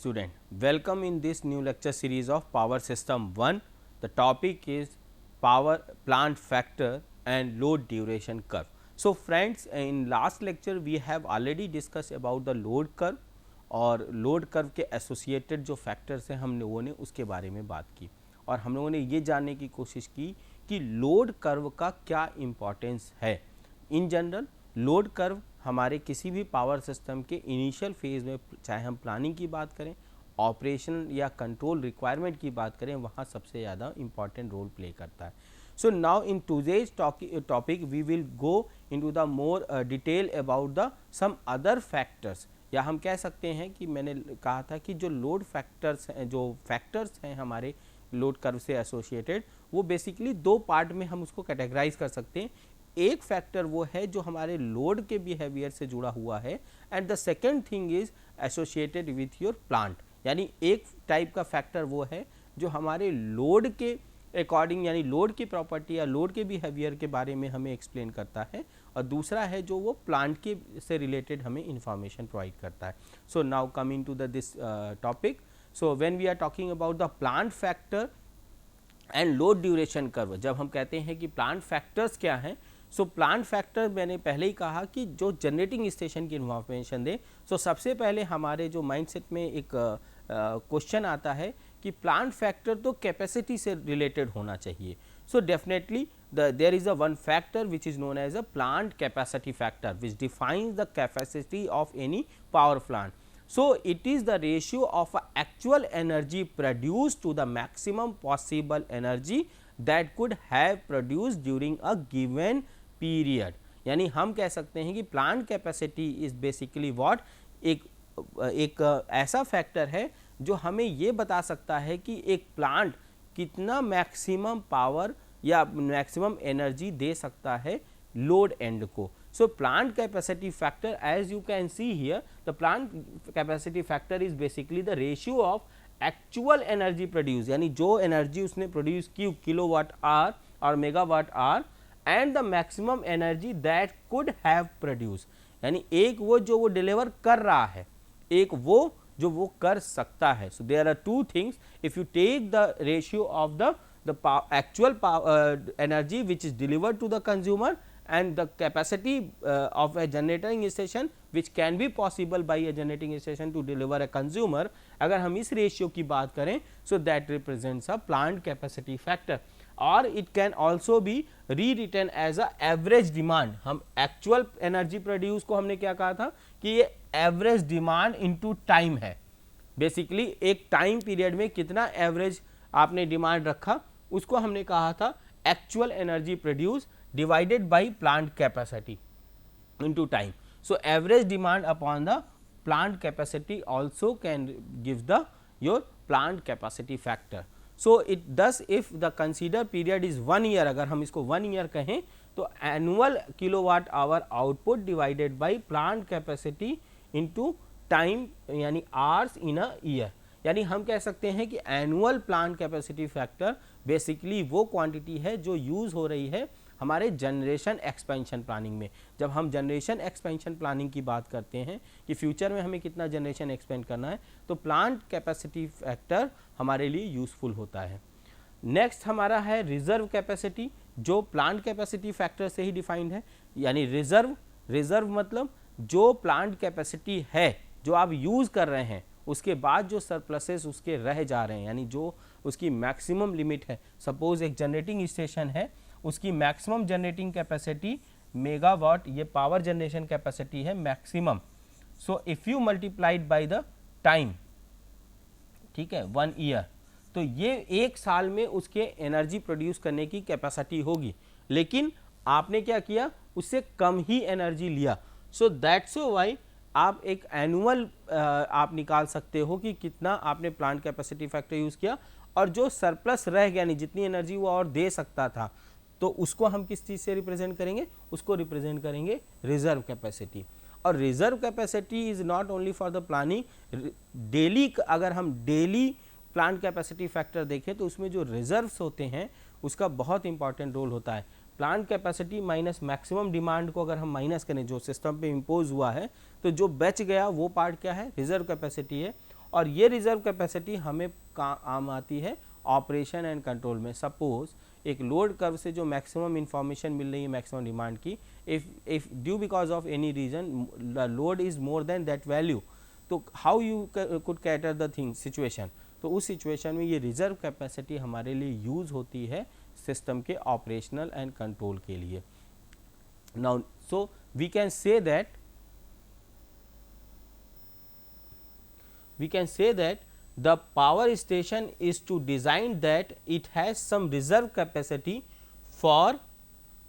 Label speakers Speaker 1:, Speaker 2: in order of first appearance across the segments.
Speaker 1: student, welcome in this new lecture series of Power System 1. The topic is Power Plant Factor and Load Duration Curve. So, friends, in last lecture we have already discussed about the load curve और load curve के associated जो factors हैं हम लोगों ने उसके बारे में बात की और हम लोगों ने ये जानने की कोशिश की कि लोड कर्व का क्या इम्पोर्टेंस है. इन जनरल लोड कर्व हमारे किसी भी पावर सिस्टम के इनिशियल फेज में, चाहे हम प्लानिंग की बात करें, ऑपरेशन या कंट्रोल रिक्वायरमेंट की बात करें, वहाँ सबसे ज़्यादा इम्पॉर्टेंट रोल प्ले करता है. So now in today's topic we will go into the more detail about the some other factors, या हम कह सकते हैं कि मैंने कहा था कि जो लोड फैक्टर्स हैं, जो फैक्टर्स हैं हमारे लोड कर्व से एसोसिएटेड, वो बेसिकली दो पार्ट में हम उसको कैटेगराइज कर सकते हैं. एक फैक्टर वो है जो हमारे लोड के बिहेवियर से जुड़ा हुआ है and the second thing is associated with your plant. यानी एक टाइप का फैक्टर वो है जो हमारे लोड के अकॉर्डिंग, यानी लोड की प्रॉपर्टी या लोड के बिहेवियर के बारे में हमें एक्सप्लेन करता है, और दूसरा है जो वो प्लांट के से रिलेटेड हमें इंफॉर्मेशन प्रोवाइड करता है. So now coming to the this topic. So when we are talking about the plant factor and load duration curve, जब हम कहते हैं कि प्लांट फैक्टर्स क्या हैं, सो प्लांट फैक्टर मैंने पहले ही कहा कि जो जनरेटिंग स्टेशन की इन्फॉर्मेशन दे. सो सबसे पहले हमारे जो माइंडसेट में एक क्वेश्चन आता है कि प्लांट फैक्टर तो कैपेसिटी से रिलेटेड होना चाहिए. So definitely there is a one factor which is known as a plant capacity factor which defines the capacity of any power plant. So it is the ratio of actual energy produced to the maximum possible energy that could have produced during a given period. यानी हम कह सकते हैं कि plant capacity is basically what, एक ऐसा factor है जो हमें ये बता सकता है कि एक प्लांट कितना मैक्सिमम पावर या मैक्सिमम एनर्जी दे सकता है लोड एंड को. So plant capacity factor, as you can see here, the plant capacity factor is basically the ratio of actual energy produce, यानी जो एनर्जी उसने प्रोड्यूस की किलोवाट आवर और megawatt hour, and the maximum energy that could have produce, यानी एक वो जो वो डिलीवर कर रहा है, एक वो जो वो कर सकता है. So there are two things. If you take the ratio of the actual energy which is delivered to the consumer and the capacity of a generating station which can be possible by a generating station to deliver a consumer, अगर हम इस ratio की बात करें, so that represents a plant capacity factor, or it can also be rewritten as a average demand. हम actual energy produce को हमने क्या कहा था कि ये average demand into time है. बेसिकली एक टाइम पीरियड में कितना एवरेज आपने डिमांड रखा उसको हमने कहा था actual energy produce divided by plant capacity into time. So average demand upon the plant capacity also can give the your plant capacity factor. So it thus if the consider period is 1 year, अगर हम इसको 1 year कहें तो annual kilowatt hour output divided by plant capacity into time, यानी hours in a year. यानी हम कह सकते हैं कि annual plant capacity factor basically वो क्वांटिटी है जो यूज़ हो रही है हमारे जनरेशन एक्सपेंशन प्लानिंग में. जब हम जनरेशन एक्सपेंशन प्लानिंग की बात करते हैं कि फ्यूचर में हमें कितना जनरेशन एक्सपेंड करना है, तो प्लांट कैपेसिटी फैक्टर हमारे लिए यूज़फुल होता है. नेक्स्ट हमारा है रिजर्व कैपेसिटी, जो प्लांट कैपेसिटी फैक्टर से ही डिफाइंड है. यानी रिजर्व मतलब जो प्लांट कैपेसिटी है जो आप यूज़ कर रहे हैं, उसके बाद जो सरप्लसेस उसके रह जा रहे हैं, यानी जो उसकी मैक्सिमम लिमिट है. सपोज एक जनरेटिंग स्टेशन है, उसकी मैक्सिमम जनरेटिंग कैपेसिटी मेगावाट, ये पावर जनरेशन कैपेसिटी है maximum. So if you multiplied by the time, ठीक है, 1 ईयर, तो ये एक साल में उसके एनर्जी प्रोड्यूस करने की कैपेसिटी होगी, लेकिन आपने क्या किया, उससे कम ही एनर्जी लिया. सो दैट्स वाई आप एक एनुअल आप निकाल सकते हो कि कितना आपने प्लांट कैपेसिटी फैक्टर यूज़ किया, और जो सरप्लस रह गया, नहीं जितनी एनर्जी वो और दे सकता था, तो उसको हम किस चीज़ से रिप्रेजेंट करेंगे, उसको रिप्रेजेंट करेंगे रिजर्व कैपेसिटी. और reserve capacity is not only for the planning, daily अगर हम डेली प्लांट कैपेसिटी फैक्टर देखें तो उसमें जो रिजर्व्स होते हैं उसका बहुत इंपॉर्टेंट रोल होता है. Plant capacity minus maximum demand को अगर हम माइनस करें जो सिस्टम पे इम्पोज हुआ है, तो जो बच गया वो पार्ट क्या है, रिजर्व कैपेसिटी है. और ये रिजर्व कैपेसिटी हमें काम आती है ऑपरेशन एंड कंट्रोल में। सपोज एक लोड कर्व से जो मैक्सिमम इंफॉर्मेशन मिल रही है मैक्सिमम डिमांड की, if due because of any reason the load is more than that value, तो how you could cater the thing situation, तो उस सिचुएशन में ये रिजर्व कैपेसिटी हमारे लिए यूज़ होती है सिस्टम के ऑपरेशनल एंड कंट्रोल के लिए। Now so we can say that the power station is to design that it has some reserve capacity for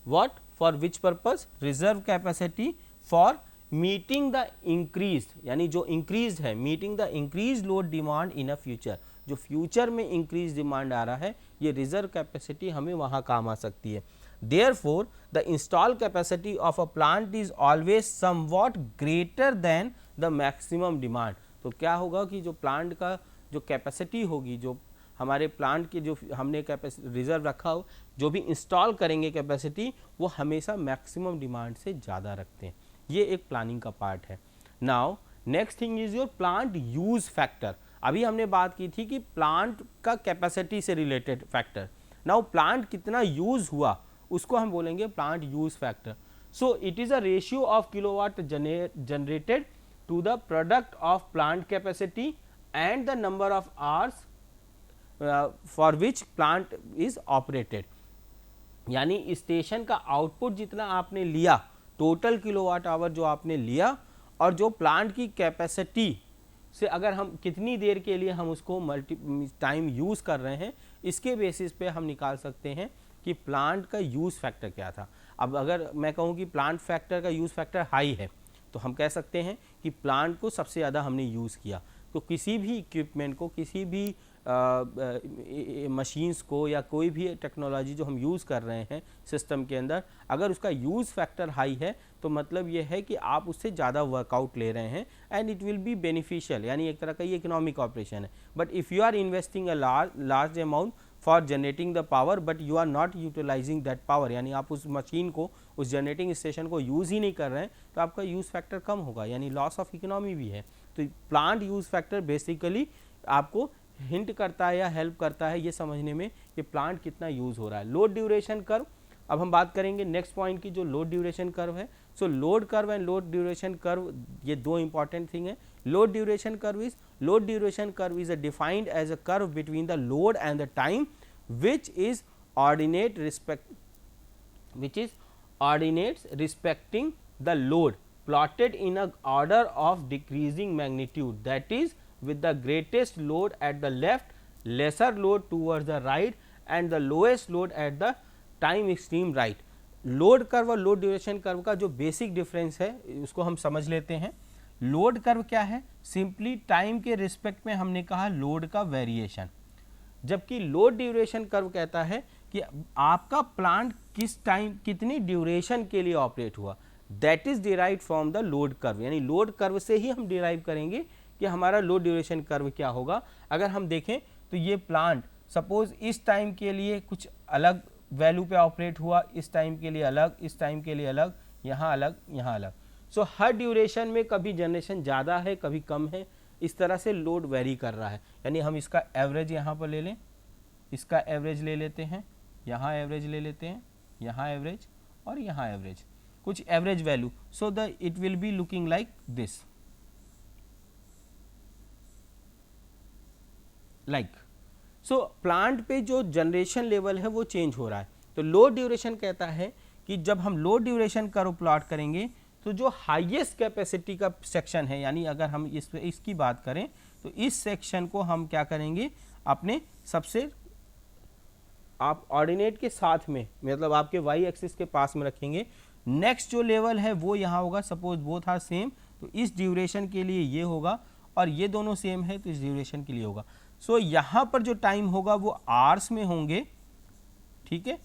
Speaker 1: what, for which purpose, reserve capacity for meeting the increased, यानी जो increased है meeting the increased load demand in a future, जो future में increased demand आ रहा है ये reserve capacity हमें वहाँ काम आ सकती है। Therefore the installed capacity of a plant is always somewhat greater than the maximum demand। तो क्या होगा कि जो प्लांट का जो कैपेसिटी होगी, जो हमारे प्लांट की जो हमने रिजर्व रखा हो, जो भी इंस्टॉल करेंगे कैपेसिटी, वो हमेशा मैक्सिमम डिमांड से ज़्यादा रखते हैं। ये एक प्लानिंग का पार्ट है। Now next thing is your plant use factor. अभी हमने बात की थी कि प्लांट का कैपेसिटी से रिलेटेड फैक्टर। नाउ प्लांट कितना यूज हुआ उसको हम बोलेंगे plant use factor. So it is a ratio of kilowatt generated to the product of plant capacity and the number of hours for which plant is operated। यानी station का output जितना आपने लिया, टोटल किलोवाट आवर जो आपने लिया, और जो प्लांट की कैपेसिटी से अगर हम कितनी देर के लिए हम उसको टाइम यूज़ कर रहे हैं, इसके बेसिस पे हम निकाल सकते हैं कि प्लांट का यूज़ फैक्टर क्या था। अब अगर मैं कहूँ कि प्लांट फैक्टर का यूज़ फैक्टर हाई है, तो हम कह सकते हैं कि प्लांट को सबसे ज़्यादा हमने यूज़ किया। तो किसी भी इक्विपमेंट को, किसी भी मशीन्स को या कोई भी टेक्नोलॉजी जो हम यूज़ कर रहे हैं सिस्टम के अंदर, अगर उसका यूज़ फैक्टर हाई है तो मतलब ये है कि आप उससे ज़्यादा वर्कआउट ले रहे हैं and it will be beneficial, यानी एक तरह का ये इकोनॉमिक ऑपरेशन है। But if you are investing a large amount for generating the power but you are not utilising that power, यानी आप उस मशीन को, उस जनरेटिंग स्टेशन को यूज़ ही नहीं कर रहे हैं, तो आपका यूज़ फैक्टर कम होगा, यानी लॉस ऑफ इकोनॉमी भी है। तो प्लांट यूज़ फैक्टर बेसिकली आपको हिंट करता है या हेल्प करता है ये समझने में कि प्लांट कितना यूज़ हो रहा है। लोड ड्यूरेशन कर्व, अब हम बात करेंगे नेक्स्ट पॉइंट की, जो लोड ड्यूरेशन कर्व है। So load curve and load duration curve, ये दो इंपॉर्टेंट थिंग है। Load duration curve is defined as a curve between the load and the time which is ordinates respecting the load plotted in a order of decreasing magnitude, that is with the greatest load at the left, lesser load towards the right and the lowest load at the time extreme right। Load curve और load duration curve का जो basic difference है उसको हम समझ लेते हैं। Load curve क्या है? सिंपली टाइम के रिस्पेक्ट में हमने कहा लोड का वेरिएशन, जबकि लोड ड्यूरेशन कर्व कहता है कि आपका प्लांट किस टाइम, कितनी ड्यूरेशन के लिए ऑपरेट हुआ, that is derive from the load curve. यानी लोड कर्व से ही हम डिराइव करेंगे कि हमारा लोड ड्यूरेशन कर्व क्या होगा। अगर हम देखें तो ये प्लांट सपोज इस टाइम के लिए कुछ अलग वैल्यू पे ऑपरेट हुआ, इस टाइम के लिए अलग, इस टाइम के लिए अलग, यहाँ अलग, यहाँ अलग। सो हर ड्यूरेशन में कभी जनरेशन ज़्यादा है, कभी कम है, इस तरह से लोड वेरी कर रहा है। यानी हम इसका एवरेज यहाँ पर ले लें, इसका एवरेज ले लेते हैं, यहाँ एवरेज ले लेते हैं, यहाँ एवरेज और यहाँ एवरेज, कुछ average value. So the it will be looking like this, like so plant पे जो जनरेशन लेवल है वो चेंज हो रहा है। तो लोड ड्यूरेशन कहता है कि जब हम लोड ड्यूरेशन कर्व प्लॉट करेंगे तो जो हाईएस्ट कैपेसिटी का सेक्शन है, यानी अगर हम इसकी बात करें तो इस सेक्शन को हम क्या करेंगे, अपने सबसे आप ऑर्डिनेट के साथ में, मतलब आपके वाई एक्सिस के पास में रखेंगे। नेक्स्ट जो लेवल है वो यहाँ होगा, सपोज बोथ आर सेम, तो इस ड्यूरेशन के लिए ये होगा, और ये दोनों सेम है तो इस ड्यूरेशन के लिए होगा। सो यहाँ पर जो टाइम होगा वो आवर्स में होंगे, ठीक है,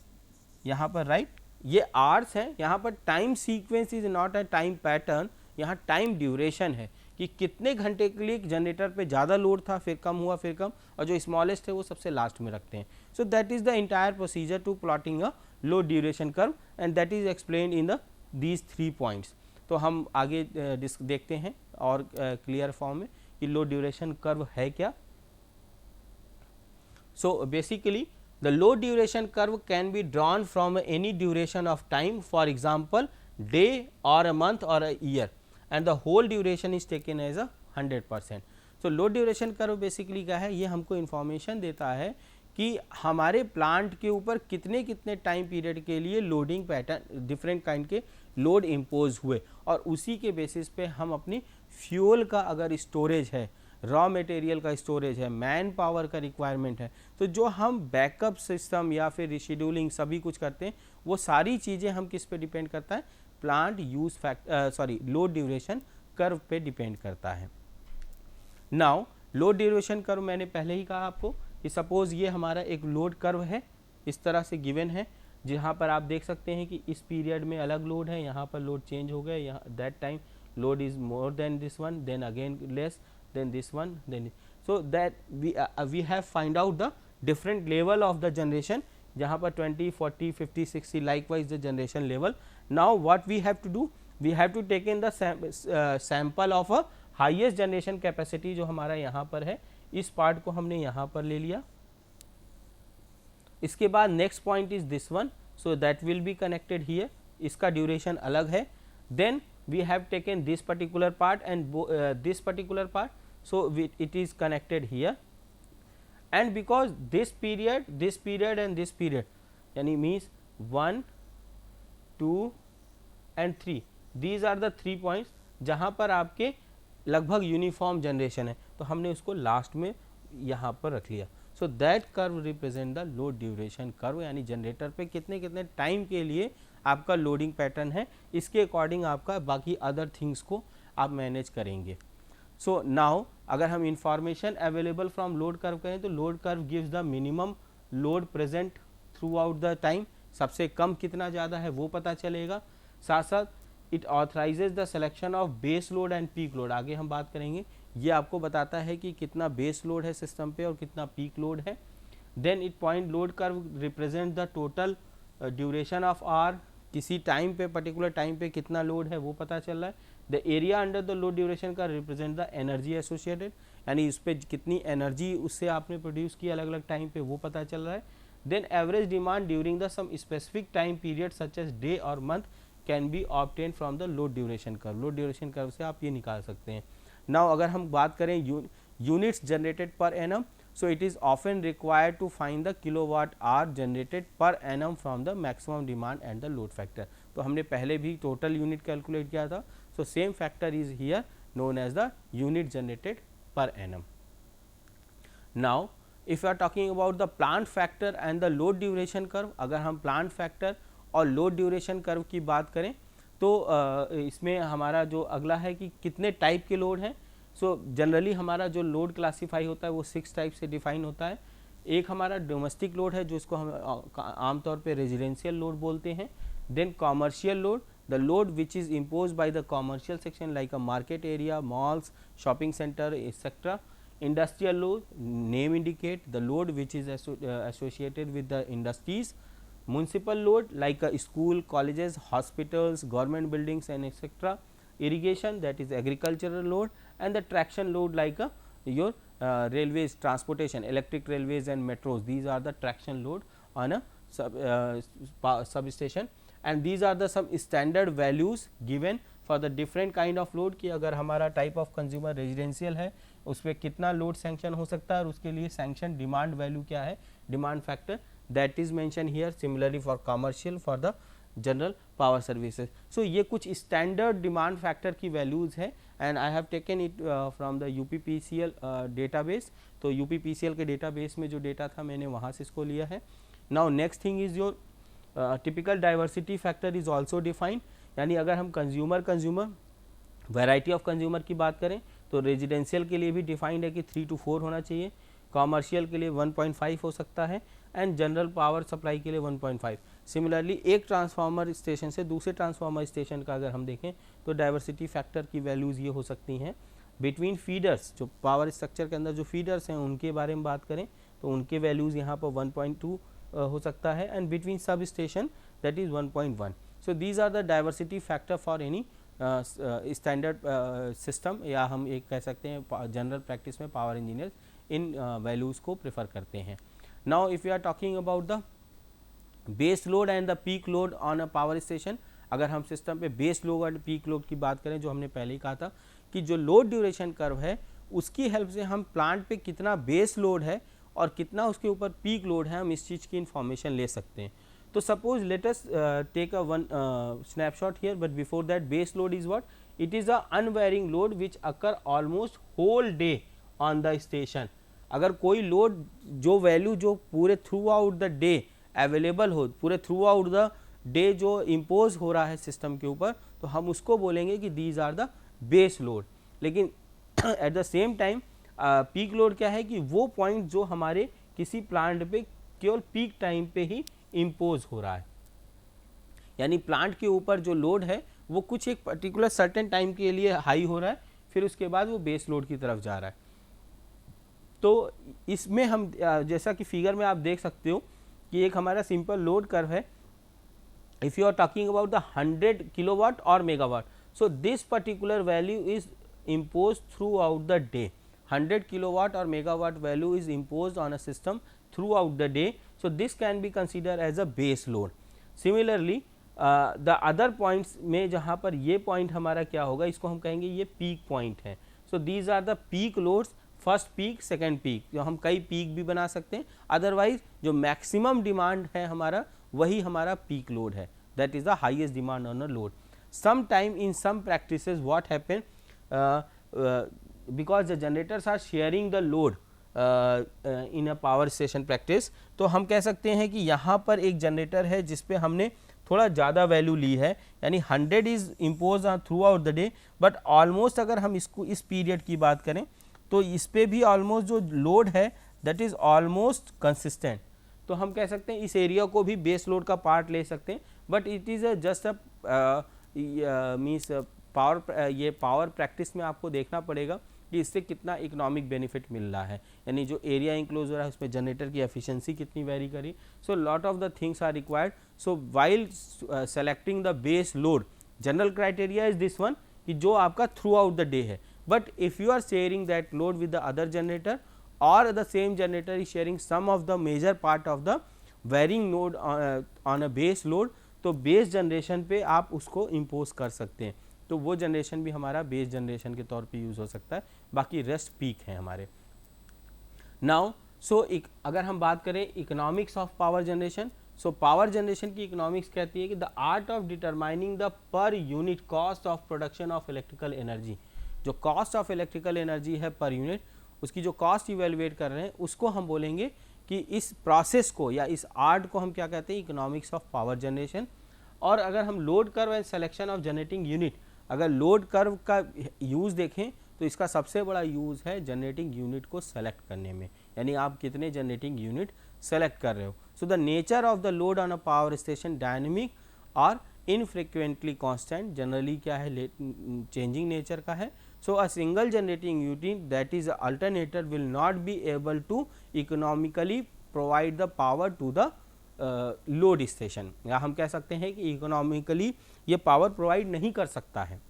Speaker 1: यहाँ पर राइट, ये आवर्स है। यहाँ पर time sequence is not a time pattern, यहाँ टाइम ड्यूरेशन है कि कितने घंटे के लिए जनरेटर पे ज़्यादा लोड था, फिर कम हुआ, फिर कम, और जो स्मॉलेस्ट है वो सबसे लास्ट में रखते हैं। So that is the entire procedure to plotting a load duration curve and that is explained in the these 3 points. तो हम आगे देखते हैं और क्लियर फॉर्म में कि लोड ड्यूरेशन कर्व है क्या। So basically the load duration curve can be drawn from any duration of time, for example day or a month or a year, and the whole duration is taken as a 100%. So load duration curve basically क्या है, ये हमको information देता है कि हमारे plant के ऊपर कितने कितने टाइम पीरियड के लिए लोडिंग पैटर्न डिफरेंट काइंड के लोड इम्पोज हुए, और उसी के बेसिस पे हम अपनी फ्यूल का अगर स्टोरेज है, रॉ मटेरियल का स्टोरेज है, मैन पावर का रिक्वायरमेंट है, तो जो हम बैकअप सिस्टम या फिर रिशेड्यूलिंग सभी कुछ करते हैं, वो सारी चीज़ें हम किस पे डिपेंड करता है, plant use load duration curve पे डिपेंड करता है। नाउ लोड ड्यूरेशन कर्व मैंने पहले ही कहा आपको कि सपोज ये हमारा एक लोड कर्व है, इस तरह से गिवन है, जहाँ पर आप देख सकते हैं कि इस पीरियड में अलग लोड है, यहाँ पर लोड चेंज हो गया, यहाँ that time load is more than this one, then again less, then this one, then so that we have find out the different level of the generation, जहाँ पर 20, 40, 50, 60 likewise the generation level. Now what we have to do, we have to take in the sample of a highest generation capacity जो हमारा यहाँ पर है, इस part को हमने यहाँ पर ले लिया। इसके बाद next point is this one, so that will be connected here, इसका ड्यूरेशन अलग है। Then we have taken this particular part and this particular part, so it is connected here, and because this period and this period yani means 1 2 and 3, these are the 3 points जहाँ पर आपके लगभग uniform generation है, तो हमने उसको last में यहाँ पर रख लिया। So that curve represent the load duration curve, यानी जनरेटर पे कितने कितने टाइम के लिए आपका लोडिंग पैटर्न है, इसके अकॉर्डिंग आपका बाकी अदर थिंग्स को आप मैनेज करेंगे। सो नाउ अगर हम information available from load curve करें, तो load curve gives the minimum load present through out the time, सबसे कम कितना ज़्यादा है वो पता चलेगा। साथ साथ it authorises the selection of base load and peak load, आगे हम बात करेंगे, ये आपको बताता है कि कितना बेस लोड है सिस्टम पे और कितना पीक लोड है। Then it point load curve represent the total duration of or, किसी टाइम पे पर्टिकुलर टाइम पे कितना लोड है वो पता चल रहा है। The area under the load duration का रिप्रेजेंट द एनर्जी एसोसिएटेड, यानी उस पर कितनी एनर्जी उससे आपने प्रोड्यूस की अलग अलग टाइम पे वो पता चल रहा है। Then average demand during the some specific time period such as day और month can be obtain from the load duration curve, load duration curve से आप ये निकाल सकते हैं। नाउ अगर हम बात करें units generated per annum, so it is often required to find the kilowatt hour generated per annum from the maximum demand and the load factor। तो हमने पहले भी टोटल यूनिट कैलकुलेट किया था, so same factor is here known as the unit generated per annum। Now if you are talking about the plant factor and the load duration curve, अगर हम plant factor और load duration curve की बात करें तो इसमें हमारा जो अगला है कि कितने टाइप के लोड हैं। सो जनरली हमारा जो लोड क्लासीफाई होता है वो 6 टाइप से डिफाइन होता है। एक हमारा डोमेस्टिक लोड है जो इसको हम आमतौर पे रेजिडेंशियल लोड बोलते हैं। Then commercial load, the load which is impose by the commercial section like a market area, malls, shopping centre etcetera. Industrial load, name indicate the load which is associated with the industries. Municipal load like school, colleges, hospitals, government buildings and etc. Irrigation, that is agricultural load, and the traction load like your railways, transportation, electric railways and metros, these are the traction load on a substation, and these are the some standard values given for the different kind of load कि अगर हमारा type of consumer residential है उस पर कितना load sanction हो सकता है और उसके लिए सैंक्शन डिमांड वैल्यू क्या है, demand factor, that is mentioned here, similarly for commercial, for the general power services। so ये कुछ standard demand factor की values है and I have taken it from the UPPCL database। तो UPPCL के database में जो data था मैंने वहाँ से इसको लिया है। now next thing is your typical diversity factor is also defined, यानी अगर हम consumer variety of consumer की बात करें तो रेजिडेंशियल के लिए भी डिफाइंड है कि 3 to 4 होना चाहिए, कॉमर्शियल के लिए 1.5 हो सकता है एंड जनरल पावर सप्लाई के लिए 1.5। सिमिलरली एक ट्रांसफार्मर स्टेशन से दूसरे ट्रांसफार्मर स्टेशन का अगर हम देखें तो डाइवर्सिटी फैक्टर की वैल्यूज़ ये हो सकती हैं। बिटवीन फीडर्स, जो पावर स्ट्रक्चर के अंदर जो फीडर्स हैं उनके बारे में बात करें तो उनके वैल्यूज़ यहाँ पर 1.2 हो सकता है, and between substation that is 1.1। So these are the diversity factor for any standard system या हम एक कह सकते हैं जनरल प्रैक्टिस में पावर इंजीनियर्स इन वैल्यूज़ को प्रेफर करते हैं. Now if you are talking about the base load and the peak load on a power station, अगर हम सिस्टम पे बेस लोड और पीक लोड की बात करें, जो हमने पहले ही कहा था कि जो लोड ड्यूरेशन कर्व है उसकी हेल्प से हम प्लांट पे कितना बेस लोड है और कितना उसके ऊपर पीक लोड है, हम इस चीज़ की इन्फॉर्मेशन ले सकते हैं. तो suppose let us take a one snapshot here, but before that base load is what, it is a unvarying load which occur almost whole day on the station. अगर कोई लोड जो वैल्यू जो पूरे throughout the day available हो, पूरे throughout the day जो impose हो रहा है सिस्टम के ऊपर, तो हम उसको बोलेंगे कि these are the base load. लेकिन at the same time peak load क्या है कि वो पॉइंट जो हमारे किसी प्लांट पे केवल पीक टाइम पे ही इम्पोज हो रहा है, यानी प्लांट के ऊपर जो लोड है वो कुछ एक पर्टिकुलर सर्टेन टाइम के लिए हाई हो रहा है, फिर उसके बाद वो बेस लोड की तरफ जा रहा है. तो इसमें हम जैसा कि फिगर में आप देख सकते हो कि एक हमारा सिंपल लोड कर्व है. If you are talking about the 100 kilowatt और megawatt, so this particular value is imposed throughout the day. 100 kilowatt or megawatt value is imposed on a system throughout the day. So this can be considered as a base load. Similarly, the other points में जहाँ पर ये point हमारा क्या होगा, इसको हम कहेंगे ये peak point है. So these are the peak loads, first peak, second peak, जो हम कई peak भी बना सकते हैं. Otherwise जो maximum demand है हमारा वही हमारा peak load है, that is the highest demand on a load. Sometime in some practices what happen, because the generators are sharing the load in a power station practice, तो हम कह सकते हैं कि यहाँ पर एक जनरेटर है जिस पे हमने थोड़ा ज़्यादा वैल्यू ली है, यानी 100 is impose through out the day, but almost अगर हम इसको इस पीरियड की बात करें तो इस पे भी ऑलमोस्ट जो लोड है दैट इज़ ऑलमोस्ट कंसिस्टेंट. तो हम कह सकते हैं इस एरिया को भी बेस लोड का पार्ट ले सकते हैं, but it is just a means power, ये पावर प्रैक्टिस में आपको देखना पड़ेगा कि इससे कितना इकोनॉमिक बेनिफिट मिल रहा है, यानी जो एरिया इंक्लोज हो रहा है उसमें जनरेटर की एफिशिएंसी कितनी वेरी करी. So lot of the things are required. So while selecting the base load, general criteria is this one कि जो आपका थ्रू आउट द डे है, but if you are sharing that load with the other generator और the same generator is sharing some of the major part of the varying load on a base load, तो base generation पे आप उसको impose कर सकते हैं. तो वो जनरेशन भी हमारा बेस जनरेशन के तौर पे यूज़ हो सकता है, बाकी रेस्ट पीक है हमारे. नाउ सो अगर हम बात करें economics of power generation, so power generation की इकोनॉमिक्स कहती है कि the art of determining the per unit cost of production of electrical energy. जो कॉस्ट ऑफ इलेक्ट्रिकल एनर्जी है पर यूनिट, उसकी जो कॉस्ट इवेलुएट कर रहे हैं उसको हम बोलेंगे कि इस प्रोसेस को या इस आर्ट को हम क्या कहते हैं, इकोनॉमिक्स ऑफ पावर जनरेशन. और अगर हम load curve and selection of generating unit, अगर लोड कर्व का यूज़ देखें तो इसका सबसे बड़ा यूज़ है जनरेटिंग यूनिट को सेलेक्ट करने में, यानी आप कितने जनरेटिंग यूनिट सेलेक्ट कर रहे हो. So the nature of the load on a power station dynamic और इनफ्रिक्वेंटली कांस्टेंट, जनरली क्या है चेंजिंग नेचर का है. So a single generating unit that is alternator will not be able to economically provide the power to the load station, या हम कह सकते हैं कि इकोनॉमिकली ये पावर प्रोवाइड नहीं कर सकता है.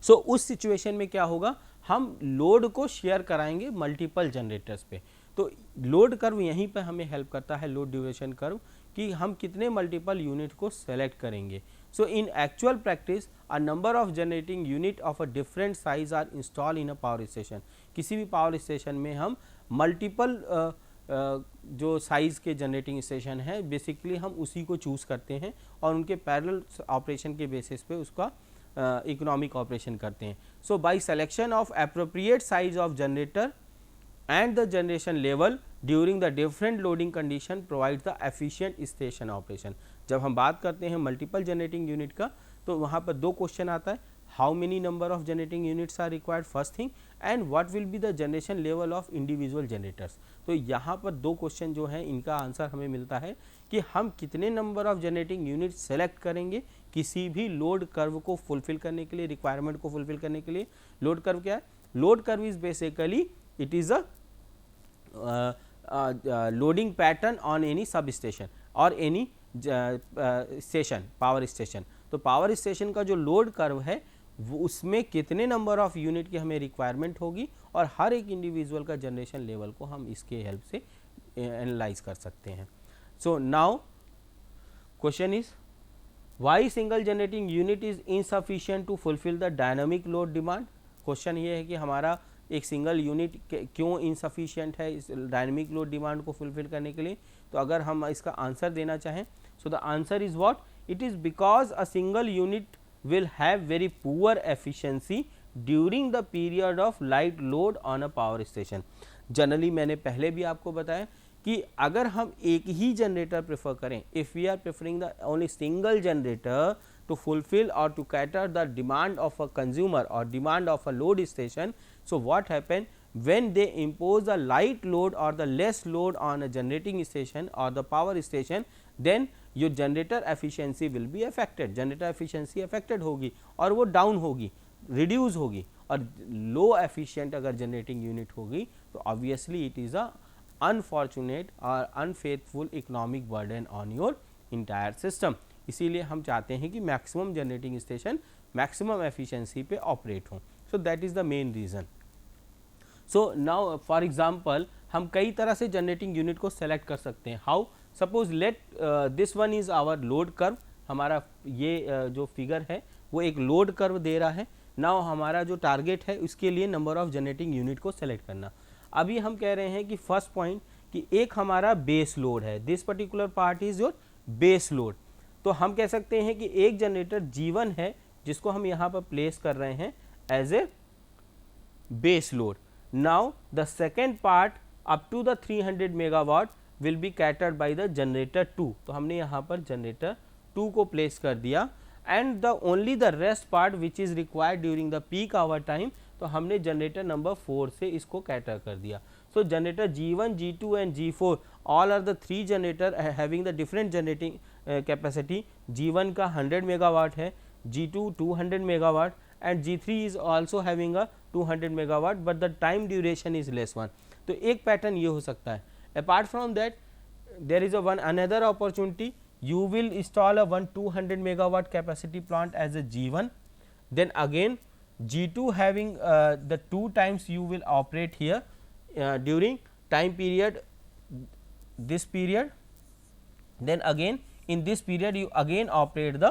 Speaker 1: सो उस सिचुएशन में क्या होगा, हम लोड को शेयर कराएंगे मल्टीपल जनरेटर्स पे. तो लोड कर्व यहीं पे हमें हेल्प करता है, लोड ड्यूरेशन कर्व, कि हम कितने मल्टीपल यूनिट को सेलेक्ट करेंगे. So in actual practice a number of generating unit of a different size are install in a power station. किसी भी पावर स्टेशन में हम मल्टीपल जो साइज़ के जनरेटिंग स्टेशन है बेसिकली हम उसी को चूज़ करते हैं और उनके पैरेलल ऑपरेशन के बेसिस पे उसका इकोनॉमिक ऑपरेशन करते हैं. So by selection of appropriate size of generator and the generation level during the different loading condition provides the efficient station operation. जब हम बात करते हैं मल्टीपल जनरेटिंग यूनिट का तो वहाँ पर दो क्वेश्चन आता है, how many number of generating units are required first thing, and what will be the generation level of individual generators. तो यहाँ पर दो क्वेश्चन जो हैं इनका आंसर हमें मिलता है कि हम कितने number of generating unit select करेंगे किसी भी लोड कर्व को फुलफिल करने के लिए, रिक्वायरमेंट को फुलफिल करने के लिए. लोड कर्व क्या है, load curve is basically it is a loading pattern on any substation or any station, power station. तो पावर स्टेशन का जो लोड कर्व है वो उसमें कितने नंबर ऑफ यूनिट की हमें रिक्वायरमेंट होगी और हर एक इंडिविजुअल का जनरेशन लेवल को हम इसके हेल्प से एनालाइज कर सकते हैं. So now question is why single generating unit is insufficient to fulfil the dynamic load demand. Question ये है कि हमारा एक सिंगल यूनिट क्यों इनसफिशिएंट है इस डायनामिक लोड डिमांड को फुलफिल करने के लिए. तो अगर हम इसका आंसर देना चाहें, so the answer is what, it is because a single unit will have very poor efficiency during the period of light load on a power station. Generally मैंने पहले भी आपको बताया कि अगर हम एक ही जनरेटर प्रेफर करें, if we are preferring the only single generator to fulfill or to cater the demand of a consumer or demand of a load station, so what happen when they impose a light load or the less load on a generating station or the power station, then your generator efficiency will be affected, generator efficiency affected होगी और वो down होगी, reduce होगी और low efficient अगर generating unit होगी तो obviously it is a unfortunate or unfaithful economic burden on your entire system. इसीलिए हम चाहते हैं कि maximum generating station maximum efficiency पे ऑपरेट हों. सो that is the main reason. So now for example हम कई तरह से जनरेटिंग यूनिट को सेलेक्ट कर सकते हैं. How, suppose let this one is our load curve. हमारा ये जो फिगर है वो एक लोड कर्व दे रहा है. नाउ हमारा जो टारगेट है उसके लिए नंबर ऑफ जनरेटिंग यूनिट को सेलेक्ट करना. अभी हम कह रहे हैं कि फर्स्ट पॉइंट कि एक हमारा बेस लोड है, this particular part is your base load. तो हम कह सकते हैं कि एक जनरेटर G1 है जिसको हम यहाँ पर प्लेस कर रहे हैं as a base load. Now the second part up to the 300 megawatt will be catered by the generator 2. तो हमने यहाँ पर जनरेटर 2 को प्लेस कर दिया and the only the rest part which is required during the peak hour time. तो हमने generator number 4 से इसको कैटर कर दिया. So generator G1, G2 and G4 all are the three generator having the different generating capacity. G1 का 100 megawatt है, G2 200 megawatt and G3 is also having a 200 megawatt but the time duration is less one. तो एक pattern ये हो सकता है. Apart from that there is a one another opportunity. You will install a one 200 megawatt capacity plant as a G1. Then again G2 having the 2 times you will operate here. During time period this period, then again in this period you again operate the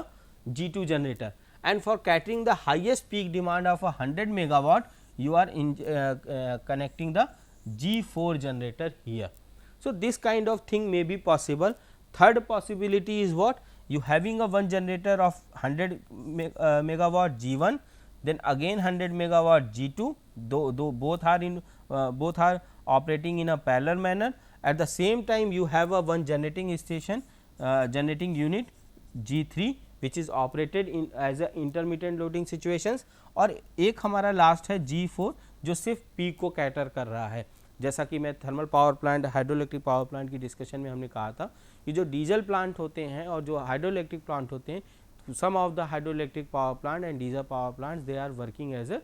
Speaker 1: G2 generator, and for catering the highest peak demand of 100 megawatt you are connecting the G4 generator here. So this kind of thing may be possible. Third possibility is what, you having a one generator of 100 megawatt G1, then again 100 megawatt G2, though both are operating in a parallel manner. At the same time you have a one generating station generating unit G3 which is operated in as a intermittent loading situations. और एक हमारा last है G4 जो सिर्फ peak को cater कर रहा है. जैसा कि मैं thermal power plant, hydroelectric power plant की डिस्कशन में हमने कहा था कि जो डीजल प्लांट होते हैं और जो हाइड्रोइलेक्ट्रिक प्लांट होते हैं, some of the hydroelectric power plant and diesel power plants they are working as a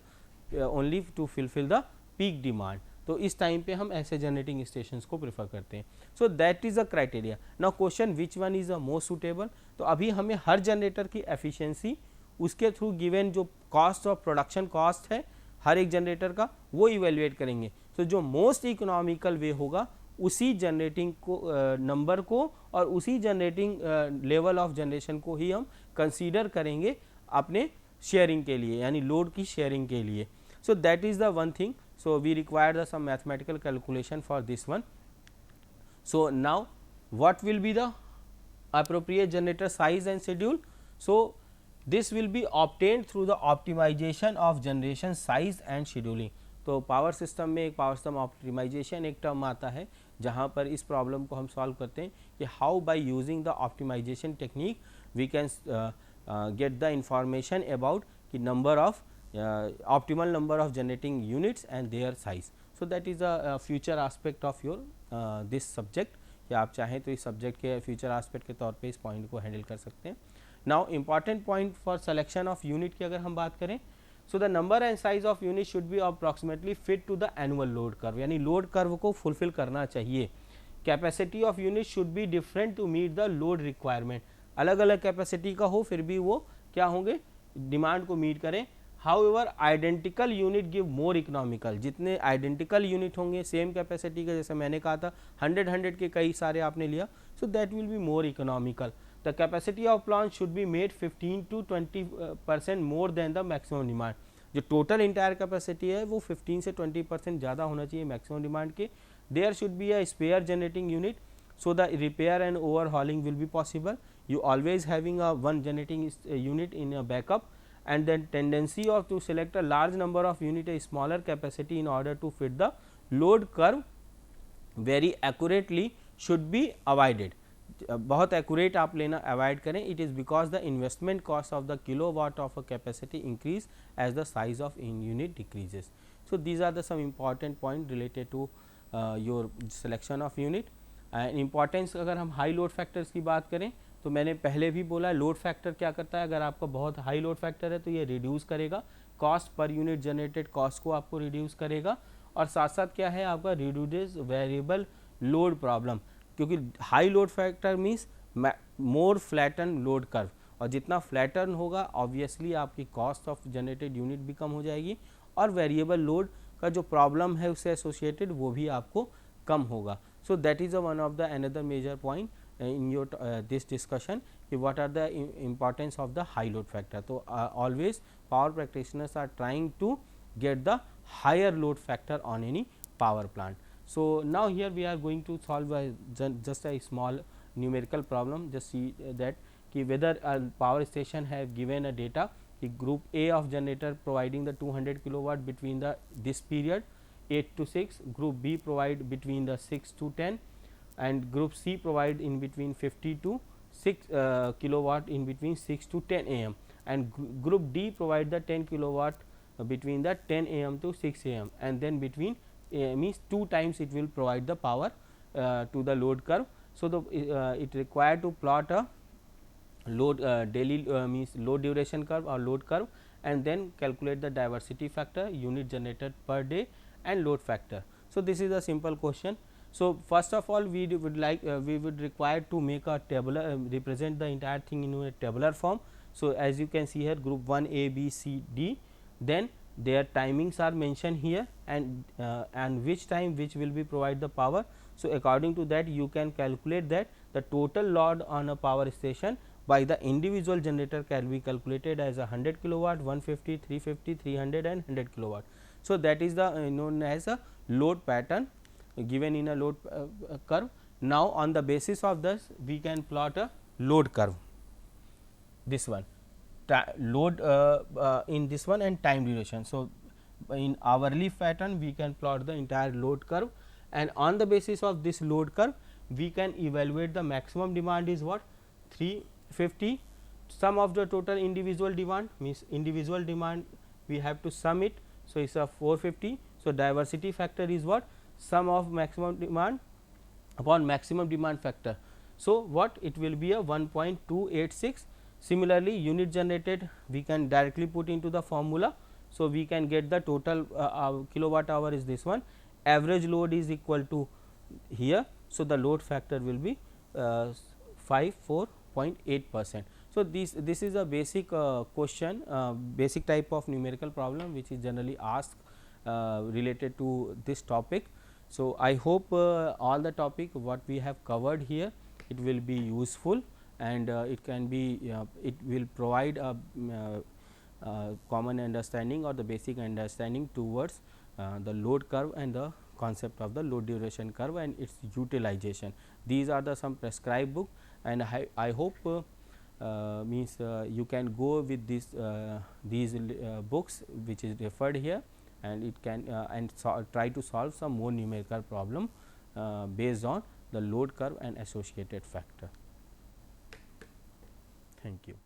Speaker 1: only to fulfill the peak demand. तो इस टाइम पे हम ऐसे जनरेटिंग स्टेशंस को प्रेफर करते हैं. So that is a criteria. Now question which one is a most suitable. तो अभी हमें हर जनरेटर की एफिशिएंसी उसके थ्रू गिवन जो कॉस्ट ऑफ प्रोडक्शन कॉस्ट है हर एक जनरेटर का वो इवेल्युएट करेंगे. तो जो मोस्ट इकोनॉमिकल वे होगा उसी जनरेटिंग को नंबर को और उसी जनरेटिंग लेवल ऑफ जनरेशन को ही हम कंसीडर करेंगे अपने शेयरिंग के लिए, यानी लोड की शेयरिंग के लिए. So that is the one thing. So we require the some mathematical calculation for this one. So now what will be the appropriate generator size and schedule. So this will be obtained through the optimization of generation size and scheduling. तो power system में एक power system optimisation एक term आता है जहाँ पर इस problem को हम सॉल्व करते हैं कि how by using the optimisation technique we can get the information about कि number of optimal number of generating units and their size. So that is a future aspect of your this subject. कि आप चाहें तो इस subject के future aspect के तौर पे इस पॉइंट को हैंडल कर सकते हैं. Now important point for selection of unit की अगर हम बात करें, so the number and size of unit should be approximately fit to the annual load curve, यानी लोड कर्व को फुलफिल करना चाहिए. Capacity of unit should be different to meet the load requirement. अलग अलग कैपेसिटी का हो फिर भी वो क्या होंगे, डिमांड को मीट करें। However identical unit give more economical, जितने आइडेंटिकल यूनिट होंगे सेम कैपेसिटी के, जैसे मैंने कहा था 100 के कई सारे आपने लिया, so that will be more economical. The capacity of plant should be made 15 to 20% more than the maximum demand. जो टोटल इंटायर कैपेसिटी है वो 15 से 20% ज़्यादा होना चाहिए मैक्सिमम डिमांड के। There should be a spare generating unit so the repair and overhauling will be possible. You always having a one generating unit in a backup, and then tendency of to select a large number of unit a smaller capacity in order to fit the load curve very accurately should be avoided. बहुत accurate आप लेना avoid करें, it is because the investment cost of the kilowatt of a capacity increase as the size of in unit decreases. So these are the some important point related to your selection of unit. Importance अगर हम high load factors की बात करें तो मैंने पहले भी बोला लोड फैक्टर क्या करता है, अगर आपका बहुत हाई लोड फैक्टर है तो ये रिड्यूस करेगा cost per unit generated cost को आपको रिड्यूस करेगा, और साथ साथ क्या है आपका रिड्यूस वेरिएबल लोड प्रॉब्लम, क्योंकि high load factor means more flatten load curve, और जितना फ्लैटन होगा ऑब्वियसली आपकी कॉस्ट ऑफ जनरेटेड यूनिट भी कम हो जाएगी और वेरिएबल लोड का जो प्रॉब्लम है उससे एसोसिएटेड वो भी आपको कम होगा. So that is one of the another major point in your this discussion, what are the importance of the high load factor. So always power practitioners are trying to get the higher load factor on any power plant. So now here we are going to solve just a small numerical problem. Just see that whether a power station have given a data, group A of generator providing the 200 kilowatt between the this period 8 to 6, group B provide between the 6 to 10, and group C provide in between 50 to 6 kilowatt in between 6 to 10 am, and group D provide the 10 kilowatt between the 10 am to 6 am, and then between means 2 times it will provide the power to the load curve. So the it required to plot a load daily means load duration curve or load curve, and then calculate the diversity factor, unit generated per day, and load factor. So this is a simple question. So first of all we would like we would require to make a tabular represent the entire thing in a tabular form. So as you can see here, group 1 A, B, C, D, then their timings are mentioned here, and which time which will be provide the power. So according to that you can calculate that the total load on a power station by the individual generator can be calculated as 100 kilowatt, 150, 350, 300 and 100 kilowatt. So that is the known as a load pattern given in a load curve. Now on the basis of this we can plot a load curve, this one load in this one, and time duration. So in hourly pattern we can plot the entire load curve, and on the basis of this load curve we can evaluate the maximum demand is what, 350, sum of the total individual demand means individual demand we have to sum it. So it's a 450. So diversity factor is what, sum of maximum demand upon maximum demand factor. So what, it will be a 1.286. Similarly unit generated we can directly put into the formula. So we can get the total kilowatt hour is this one, average load is equal to here. So the load factor will be 54.8%. So this is a basic question, basic type of numerical problem which is generally asked related to this topic. So I hope all the topic what we have covered here, it will be useful, and it can be it will provide a common understanding or the basic understanding towards the load curve and the concept of the load duration curve and its utilization. These are the some prescribed book, and I hope means you can go with this these books which is referred here, and it can and try to solve some more numerical problem based on the load curve and associated factor. Thank you.